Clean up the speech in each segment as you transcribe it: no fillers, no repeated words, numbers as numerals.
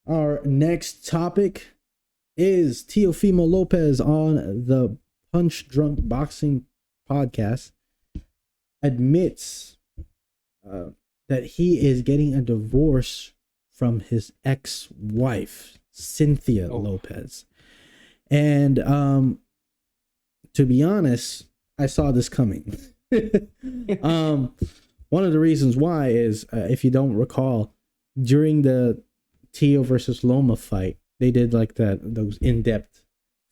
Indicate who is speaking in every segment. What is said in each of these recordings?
Speaker 1: Our next topic is Teofimo Lopez on the Punch Drunk Boxing podcast admits that he is getting a divorce from his ex-wife, Cynthia Lopez. And to be honest, I saw this coming. One of the reasons why is, if you don't recall, during the Teo versus Loma fight, they did like those in-depth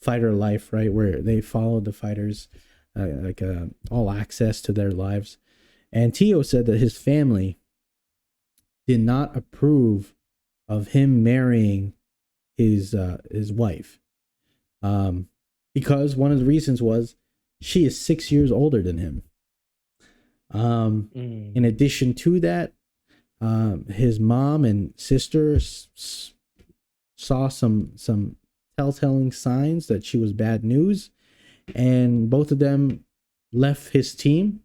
Speaker 1: fighter life, right, where they followed the fighters all access to their lives. And Teo said that his family did not approve of him marrying his wife, because one of the reasons was she is 6 years older than him. In addition to that, his mom and sister saw some telltale signs that she was bad news, and both of them left his team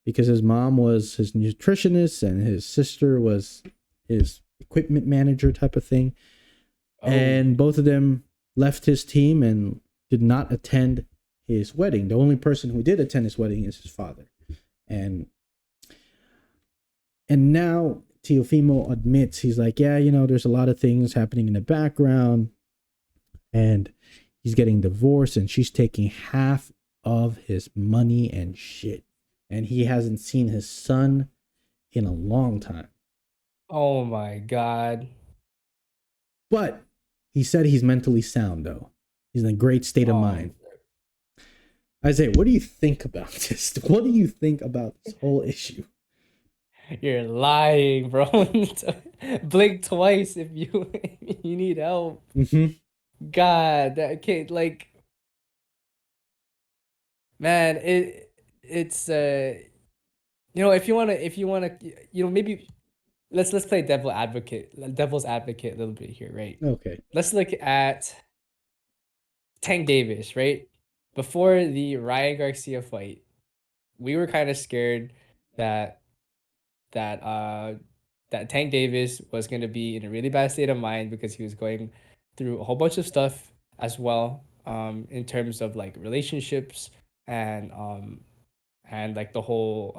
Speaker 1: because his mom was his nutritionist and his sister was his equipment manager type of thing. And both of them left his team and did not attend his wedding. The only person who did attend his wedding is his father. And now Teofimo admits, he's like, yeah, there's a lot of things happening in the background, and he's getting divorced, and she's taking half of his money and shit. And he hasn't seen his son in a long time.
Speaker 2: Oh my God.
Speaker 1: But he said he's mentally sound, though. He's in a great state of mind. Isaiah, what do you think about this? What do you think about this whole issue?
Speaker 2: You're lying, bro. Blink twice if you need help.
Speaker 1: Mm-hmm.
Speaker 2: God, that kid, like, man, it's if you wanna, maybe let's play devil's advocate a little bit here, right?
Speaker 1: Okay.
Speaker 2: Let's look at Tank Davis, right? Before the Ryan Garcia fight, we were kind of scared that Tank Davis was going to be in a really bad state of mind because he was going through a whole bunch of stuff as well, in terms of like relationships and like the whole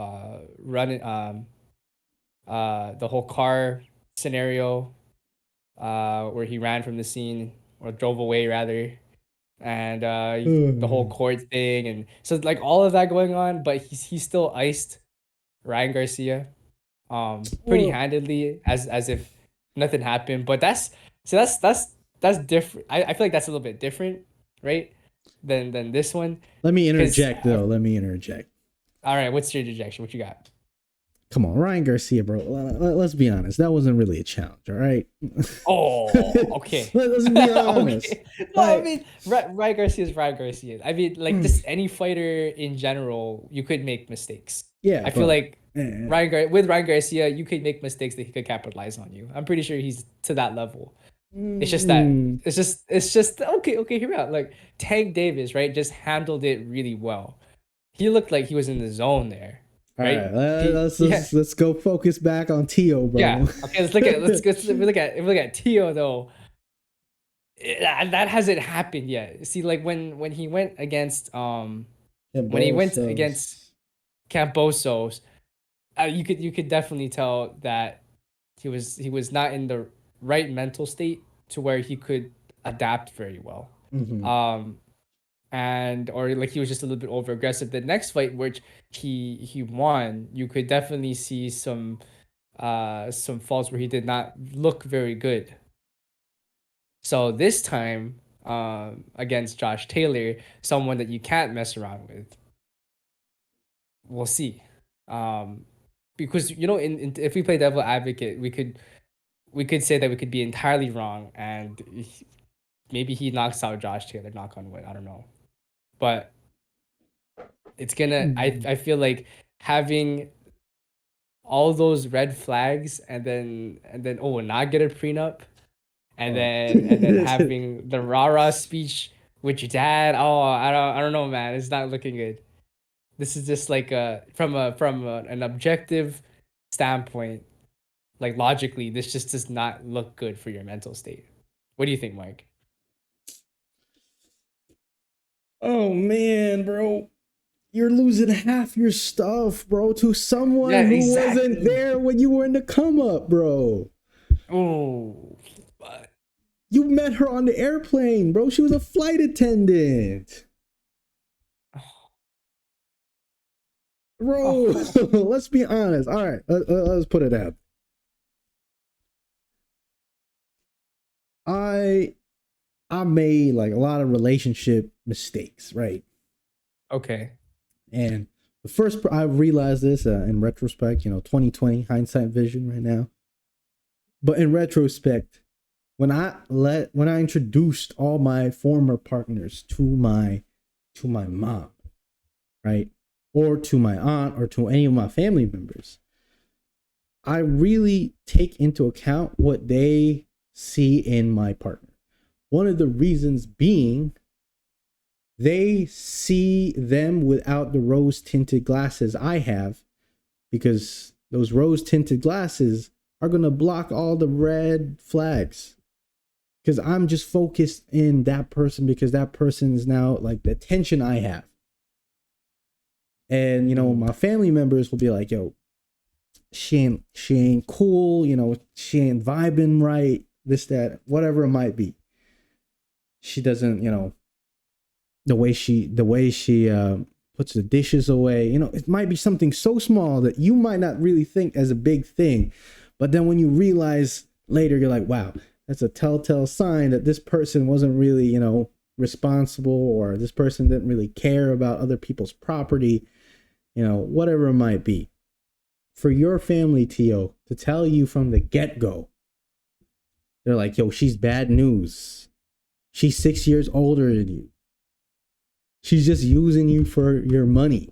Speaker 2: the whole car scenario, where he ran from the scene or drove away rather, and the whole court thing, and so like all of that going on, but he still iced Ryan Garcia pretty handedly, as if nothing happened. But that's different. I feel like that's a little bit different, right, than this one.
Speaker 1: Let me interject though. Let me interject.
Speaker 2: All right, what's your interjection? What you got?
Speaker 1: Come on, Ryan Garcia, bro. Let's be honest. That wasn't really a challenge, all right?
Speaker 2: Oh, okay.
Speaker 1: Let's be honest.
Speaker 2: Okay. No, I mean, Ryan Garcia is Ryan Garcia. I mean, like, just any fighter in general, you could make mistakes.
Speaker 1: Yeah,
Speaker 2: I feel like with Ryan Garcia, you could make mistakes that he could capitalize on you. I'm pretty sure he's to that level. It's just that it's just okay. Hear me out. Like Tank Davis, right, just handled it really well. He looked like he was in the zone there. Right?
Speaker 1: All right, let's go focus back on Teo, bro.
Speaker 2: Yeah. Okay, let's look at Teo though. That hasn't happened yet. See, like when he went against Cambosos, you could definitely tell that he was not in the right mental state to where he could adapt very well.
Speaker 1: Mm-hmm.
Speaker 2: Or like he was just a little bit over aggressive. The next fight, which he won, you could definitely see some faults where he did not look very good. So this time, against Josh Taylor, someone that you can't mess around with, we'll see. Because if we play devil advocate, we could say that we could be entirely wrong, and maybe he knocks out Josh Taylor. Knock on wood. I don't know. But it's gonna. I feel like having all those red flags, and then not get a prenup, and then having the rah-rah speech with your dad. Oh, I don't know, man. It's not looking good. This is just like an objective standpoint, like logically, this just does not look good for your mental state. What do you think, Mike?
Speaker 1: Oh man, bro. You're losing half your stuff, bro, to
Speaker 2: Yeah,
Speaker 1: someone who wasn't
Speaker 2: exactly.
Speaker 1: there when you were in the come up, bro.
Speaker 2: Oh, but
Speaker 1: You met her on the airplane, bro. She was a flight attendant. Bro,
Speaker 2: oh,
Speaker 1: let's be honest. All right, let's put it out. I I made like a lot of relationship mistakes, right?
Speaker 2: okay.
Speaker 1: And the first I realized this in retrospect, 2020 hindsight vision right now. But in retrospect, when I introduced all my former partners to my mom, right? Or to my aunt or to any of my family members, I really take into account what they see in my partner. One of the reasons being they see them without the rose tinted glasses I have, because those rose tinted glasses are going to block all the red flags. Because I'm just focused in that person because that person is now like the attention I have. And,
Speaker 2: Mm.
Speaker 1: my family members will be like, yo, she ain't cool, she ain't vibing right, this, that, whatever it might be. She doesn't, the way she puts the dishes away, it might be something so small that you might not really think as a big thing, but then when you realize later, you're like, wow, that's a telltale sign that this person wasn't really, responsible, or this person didn't really care about other people's property, whatever it might be. For your family, Tio, to tell you from the get-go, they're like, yo, she's bad news. She's 6 years older than you. She's just using you for your money.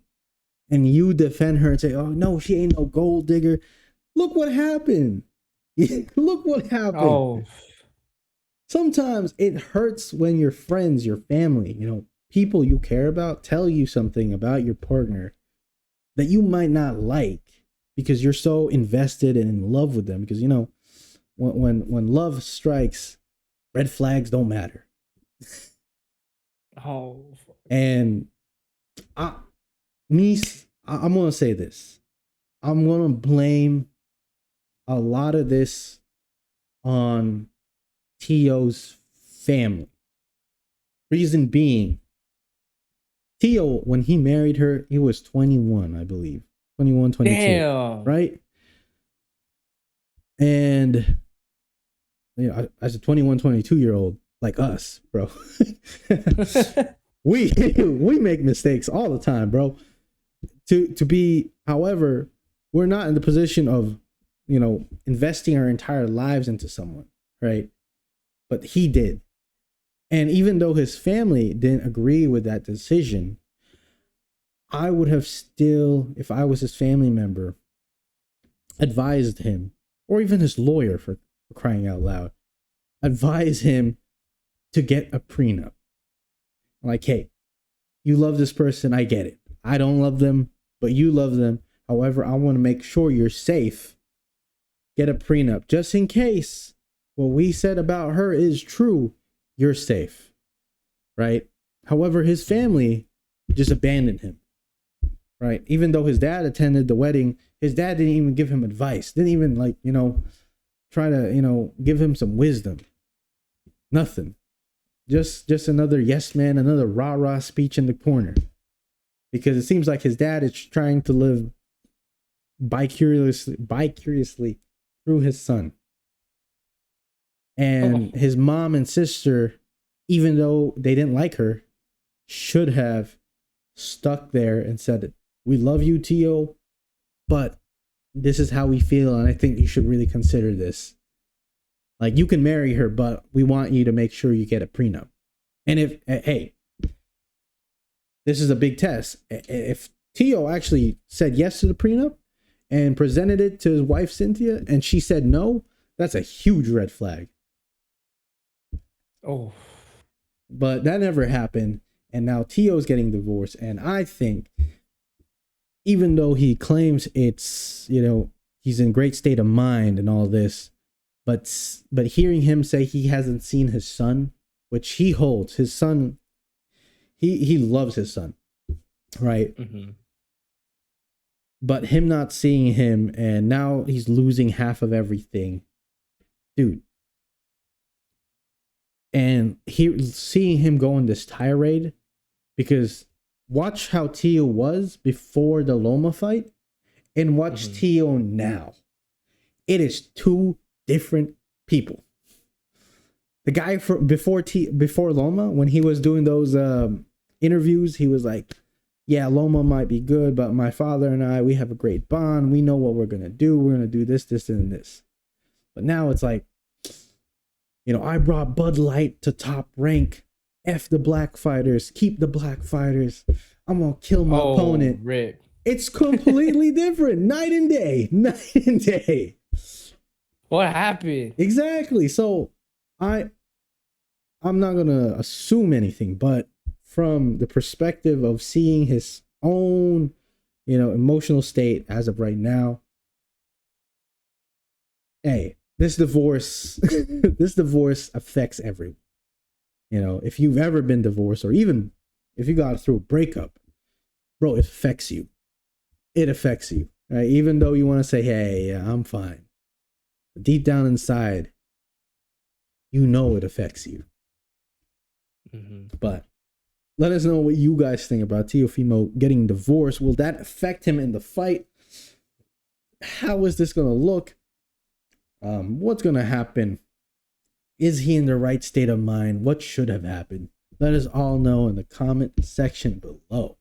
Speaker 1: And you defend her and say, oh, no, she ain't no gold digger. Look what happened. Look what happened.
Speaker 2: Oh,
Speaker 1: Sometimes it hurts when your friends, your family, people you care about tell you something about your partner that you might not like because you're so invested and in love with them. Because, when love strikes, red flags don't matter.
Speaker 2: oh,
Speaker 1: And I, I'm gonna say this. I'm gonna blame a lot of this on Tio's family. Reason being, Tio, when he married her, he was 21, I believe. 21, 22,
Speaker 2: damn.
Speaker 1: right? And as a 21, 22-year-old, like us, bro, we make mistakes all the time, bro. To be, however, we're not in the position of, investing our entire lives into someone, right? But he did. And even though his family didn't agree with that decision, I would have still, if I was his family member, advised him, or even his lawyer, for crying out loud, advise him to get a prenup. Like, hey, you love this person, I get it. I don't love them, but you love them. However, I want to make sure you're safe. Get a prenup just in case what we said about her is true. You're safe, right? However, his family just abandoned him, right? Even though his dad attended the wedding, his dad didn't even give him advice, didn't even try to, give him some wisdom. Nothing. Just another yes man, another rah-rah speech in the corner. Because it seems like his dad is trying to live vicariously through his son.
Speaker 2: Oh,
Speaker 1: And his mom and sister, even though they didn't like her, should have stuck there and said, we love you, Tio, but this is how we feel, and I think you should really consider this. Like, you can marry her, but we want you to make sure you get a prenup. And hey, this is a big test. If Tio actually said yes to the prenup and presented it to his wife, Cynthia, and she said no, that's a huge red flag.
Speaker 2: oh,
Speaker 1: But that never happened. And now Tio's getting divorced. And I think, even though he claims it's, he's in great state of mind and all this, but hearing him say he hasn't seen his son, which he holds, his son, he loves his son, right?
Speaker 2: Mm-hmm.
Speaker 1: But him not seeing him, and now he's losing half of everything, dude. And seeing him go on this tirade, because watch how Tio was before the Loma fight, and watch Tio now. It is two different people. The guy before Loma, when he was doing those interviews, he was like, yeah, Loma might be good, but my father and I, we have a great bond. We know what we're going to do. We're going to do this, this, and this. But now it's like, I brought Bud Light to Top Rank. F the black fighters. Keep the black fighters. I'm going to kill my opponent.
Speaker 2: Rip.
Speaker 1: It's completely different. Night and day. Night and day.
Speaker 2: What happened?
Speaker 1: Exactly. So I'm not going to assume anything, but from the perspective of seeing his own, emotional state as of right now, hey, this divorce affects everyone. If you've ever been divorced, or even if you got through a breakup, bro, it affects you. It affects you, right? Even though you want to say, hey, yeah, I'm fine. But deep down inside, it affects you.
Speaker 2: Mm-hmm.
Speaker 1: But let us know what you guys think about Teofimo getting divorced. Will that affect him in the fight? How is this going to look? What's going to happen? Is he in the right state of mind? What should have happened? Let us all know in the comment section below.